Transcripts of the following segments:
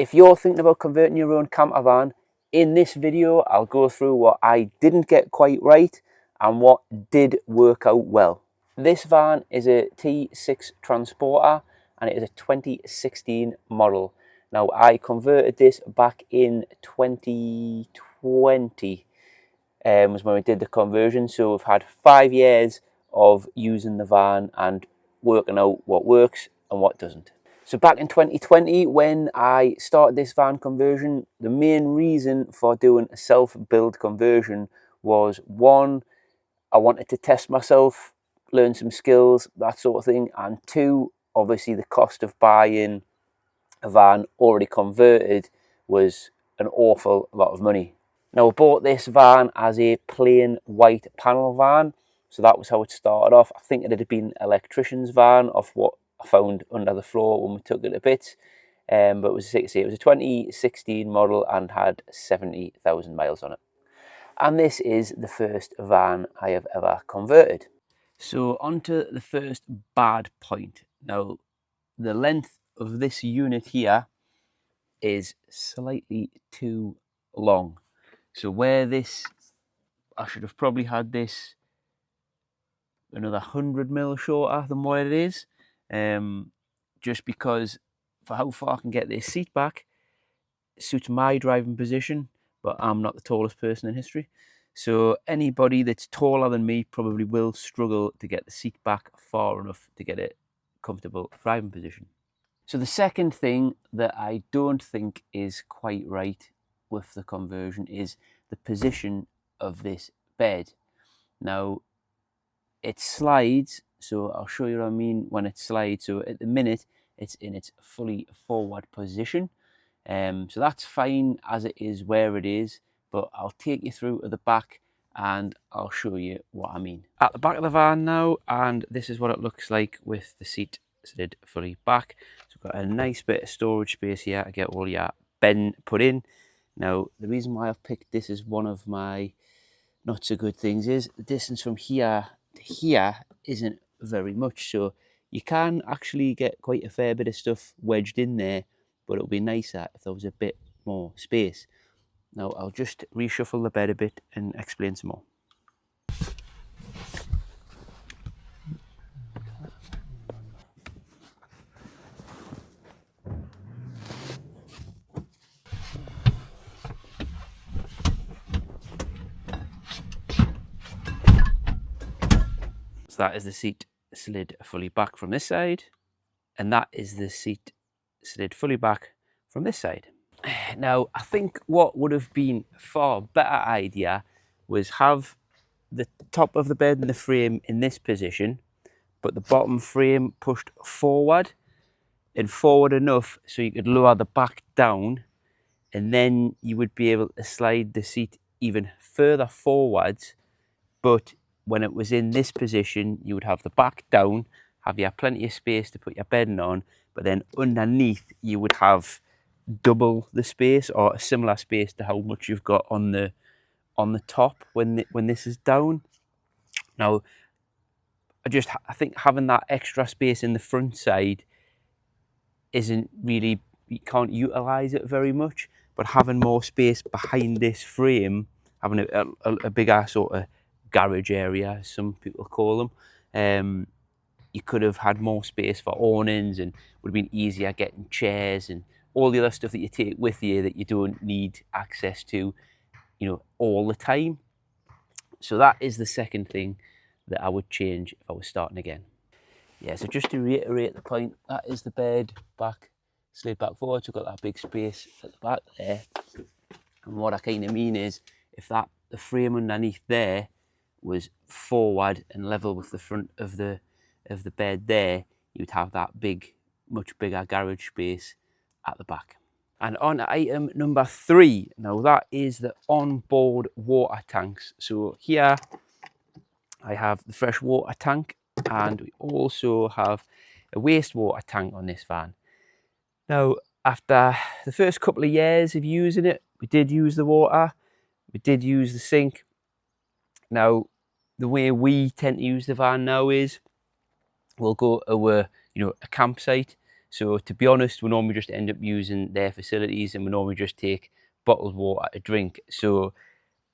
if you're thinking about converting your own camper van, in this video I'll go through what I didn't get quite right and what did work out well. This van is a T6 Transporter and it is a 2016 model. Now I converted this back in 2020 was when we did the conversion, so we've had 5 years of using the van and working out what works and what doesn't. So back in 2020, when I started this van conversion, the main reason for doing a self-build conversion was, one, I wanted to test myself, learn some skills, that sort of thing, and two, obviously the cost of buying a van already converted was an awful lot of money. Now I bought this van as a plain white panel van, so that was how it started off. I think it had been an electrician's van off what I found under the floor when we took it to bits, but it was a 2016 model and had 70,000 miles on it. And this is the first van I have ever converted. So on to the first bad point. Now the length of this unit here is slightly too long. So where this, I should have probably had this another 100mm shorter than what it is, just because for how far I can get this seat back, it suits my driving position, but I'm not the tallest person in history. So anybody that's taller than me probably will struggle to get the seat back far enough to get a comfortable driving position. So the second thing that I don't think is quite right with the conversion is the position of this bed. Now it slides, so I'll show you what I mean when it slides. So at the minute it's in its fully forward position, so that's fine as it is where it is, but I'll take you through to the back and I'll show you what I mean. At the back of the van now, and this is what it looks like with the seat slid fully back. So we've got a nice bit of storage space here to get all your bin put in. Now the reason why I've picked this as one of my not so good things is the distance from here to here isn't very much, so you can actually get quite a fair bit of stuff wedged in there, but it'll be nicer if there was a bit more space. Now I'll just reshuffle the bed a bit and explain some more. So that is the seat slid fully back from this side, and that is the seat slid fully back from this side. Now I think what would have been a far better idea was have the top of the bed and the frame in this position, but the bottom frame pushed forward and forward enough so you could lower the back down, and then you would be able to slide the seat even further forwards. But when it was in this position, you would have the back down, have your plenty of space to put your bedding on, but then underneath you would have double the space, or a similar space to how much you've got on the top when this is down. Now I think having that extra space in the front side isn't really, you can't utilize it very much, but having more space behind this frame, having a bigger sort of garage area, as some people call them, you could have had more space for awnings, and would have been easier getting chairs and all the other stuff that you take with you that you don't need access to, you know, all the time. So that is the second thing that I would change if I was starting again. Yeah, so just to reiterate the point, that is the bed back, slid back forward, so we've got that big space at the back there. And what I kind of mean is, if the frame underneath there was forward and level with the front of the bed there, you'd have that big, much bigger garage space at the back. And on to item number 3. Now that is the onboard water tanks. So here I have the fresh water tank, and we also have a wastewater tank on this van. Now after the first couple of years of using it, we did use the water, we did use the sink. Now the way we tend to use the van now is we'll go to a campsite, So to be honest, we normally just end up using their facilities, and we normally just take bottled water to drink. So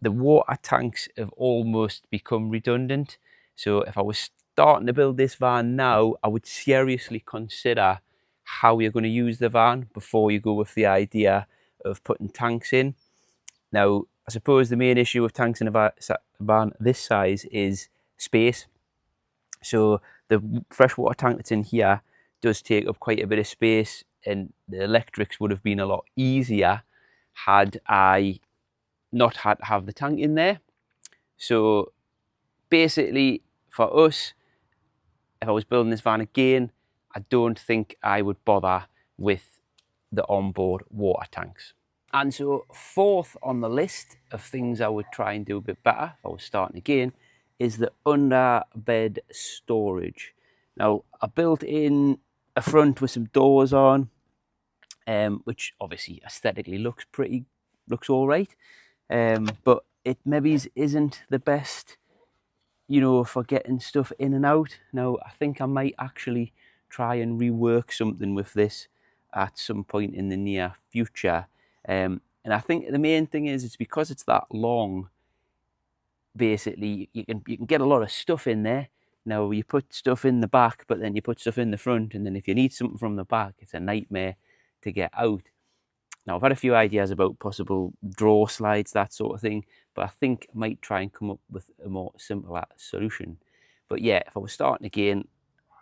the water tanks have almost become redundant. So if I was starting to build this van now, I would seriously consider how you're going to use the van before you go with the idea of putting tanks in. Now, I suppose the main issue with tanks in a van this size is space. So the freshwater tank that's in here does take up quite a bit of space, and the electrics would have been a lot easier had I not had to have the tank in there. So basically, for us, if I was building this van again, I don't think I would bother with the onboard water tanks. And so fourth on the list of things I would try and do a bit better if I was starting again is the under bed storage. Now, I built in a front with some doors on, which obviously aesthetically looks all right. But it maybe isn't the best, you know, for getting stuff in and out. Now, I think I might actually try and rework something with this at some point in the near future. And I think the main thing is it's because it's that long, basically, you can get a lot of stuff in there. Now, you put stuff in the back, but then you put stuff in the front, and then if you need something from the back, it's a nightmare to get out. Now, I've had a few ideas about possible drawer slides, that sort of thing, but I think I might try and come up with a more simpler solution. But yeah, if I was starting again,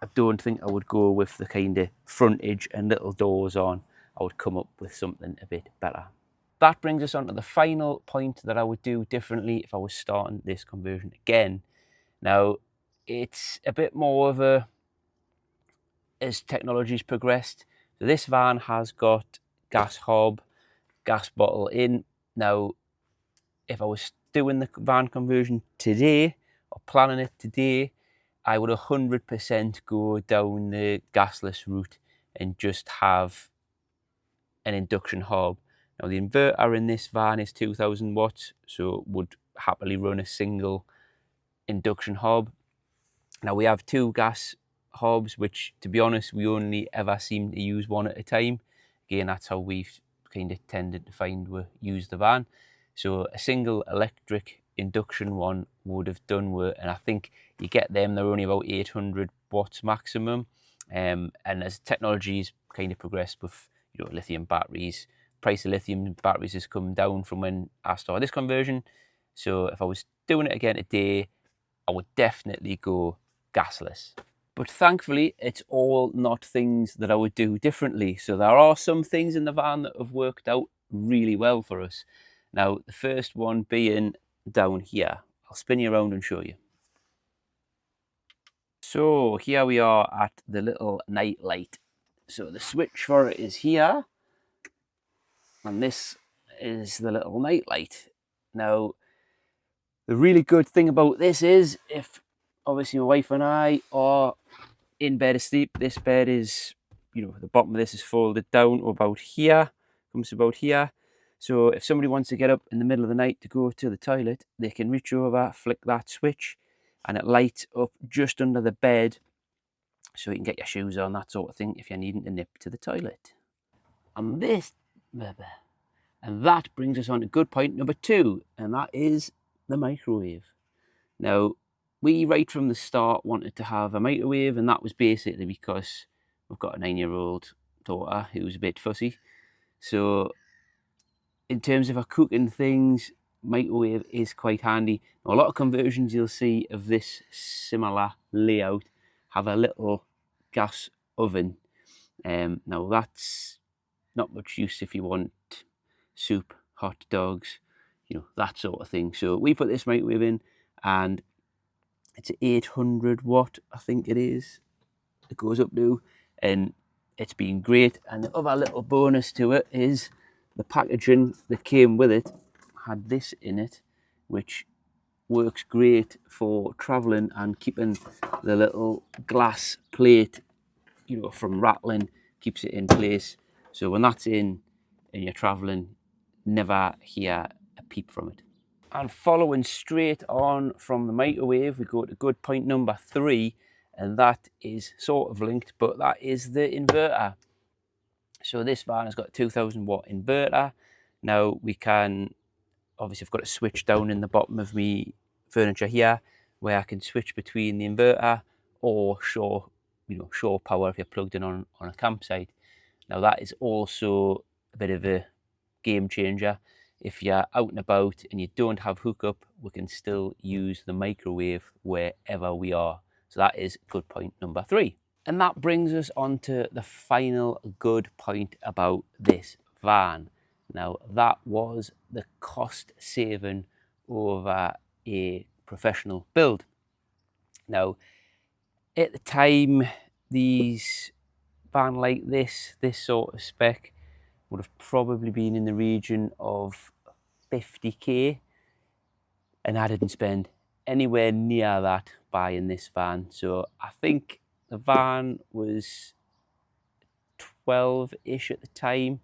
I don't think I would go with the kind of frontage and little doors on. I would come up with something a bit better. That brings us on to the final point that I would do differently if I was starting this conversion again. Now, it's a bit more of a, as technology's progressed, so this van has got gas hob, gas bottle in. Now, if I was doing the van conversion today or planning it today, I would 100% go down the gasless route and just have an induction hob. Now, the inverter in this van is 2000 watts, so would happily run a single induction hob. Now, we have two gas hobs, which, to be honest, we only ever seem to use one at a time. Again, that's how we've kind of tended to find we use the van. So a single electric induction one would have done work, and I think you get them, they're only about 800 watts maximum. And as technology's kind of progressed with, you know, lithium batteries, price of lithium batteries has come down from when I started this conversion. So if I was doing it again today, I would definitely go gasless. But thankfully, it's all not things that I would do differently. So there are some things in the van that have worked out really well for us. Now, the first one being down here. I'll spin you around and show you. So here we are at the little night light. So the switch for it is here, and this is the little night light. Now, the really good thing about this is, if obviously my wife and I are in bed asleep, this bed is, you know, the bottom of this is folded down to about here, comes to about here. So if somebody wants to get up in the middle of the night to go to the toilet, they can reach over, flick that switch, and it lights up just under the bed, so you can get your shoes on, that sort of thing, if you're needing to nip to the toilet. And that brings us on to good point number 2, and that is the microwave. Now, we right from the start wanted to have a microwave, and that was basically because we've got a 9-year-old daughter who's a bit fussy. So in terms of our cooking things, microwave is quite handy. Now, a lot of conversions you'll see of this similar layout have a little gas oven. Now, that's not much use if you want soup, hot dogs, you know, that sort of thing. So we put this microwave in, and it's 800 watt, I think it is, it goes up to, and it's been great. And the other little bonus to it is the packaging that came with it had this in it, which works great for traveling and keeping the little glass plate, you know, from rattling, keeps it in place. So when that's in and you're traveling, never hear a peep from it. And following straight on from the microwave, we go to good point number 3, and that is sort of linked, but that is the inverter. So this van has got a 2000 watt inverter. Now we can, obviously I've got a switch down in the bottom of me furniture here where I can switch between the inverter or shore power if you're plugged in on a campsite. Now that is also a bit of a game changer. If you're out and about and you don't have hookup, we can still use the microwave wherever we are. So that is good point number 3. And that brings us on to the final good point about this van. Now that was the cost saving over a professional build. Now at the time, these van like this sort of spec would have probably been in the region of 50k, and I didn't spend anywhere near that buying this van. So I think the van was 12-ish at the time,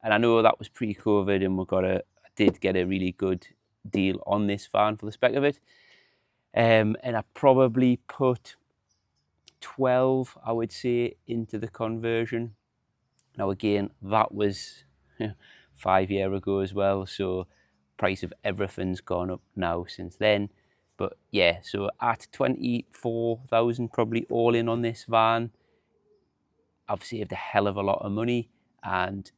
and I know that was pre-COVID, and I did get a really good deal on this van for the spec of it, and I probably put 12, I would say, into the conversion. Now again, that was 5 years ago as well, so price of everything's gone up now since then. But yeah, so at 24,000 probably all in on this van, I've saved a hell of a lot of money and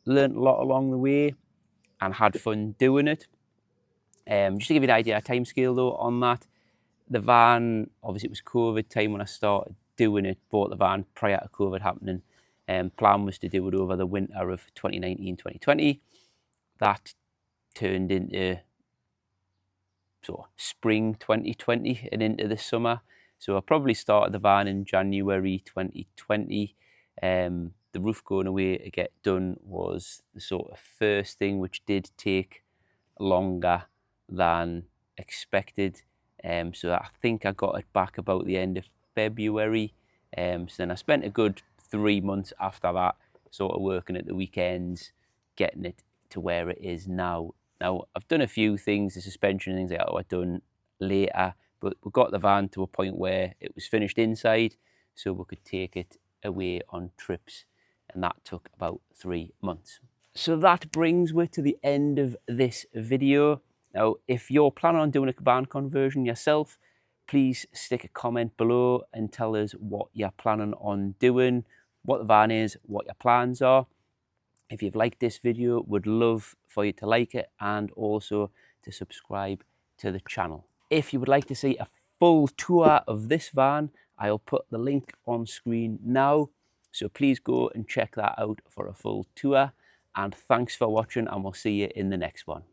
learned a lot along the way and had fun doing it. Just to give you an idea of time scale though on that, the van, obviously it was COVID time when I started doing it, bought the van prior to COVID happening. Plan was to do it over the winter of 2019-2020. That turned into sort of spring 2020 and into the summer. So I probably started the van in January 2020. The roof going away to get done was the sort of first thing, which did take longer than expected. So I think I got it back about the end of February. So then I spent a good 3 months after that sort of working at the weekends, getting it to where it is now. Now, I've done a few things, the suspension and things like that I've done later, but we got the van to a point where it was finished inside, so we could take it away on trips, and that took about 3 months. So that brings me to the end of this video. Now, if you're planning on doing a van conversion yourself, please stick a comment below and tell us what you're planning on doing, what the van is, what your plans are. If you've liked this video, would love for you to like it and also to subscribe to the channel. If you would like to see a full tour of this van, I'll put the link on screen now. So please go and check that out for a full tour. And thanks for watching, and we'll see you in the next one.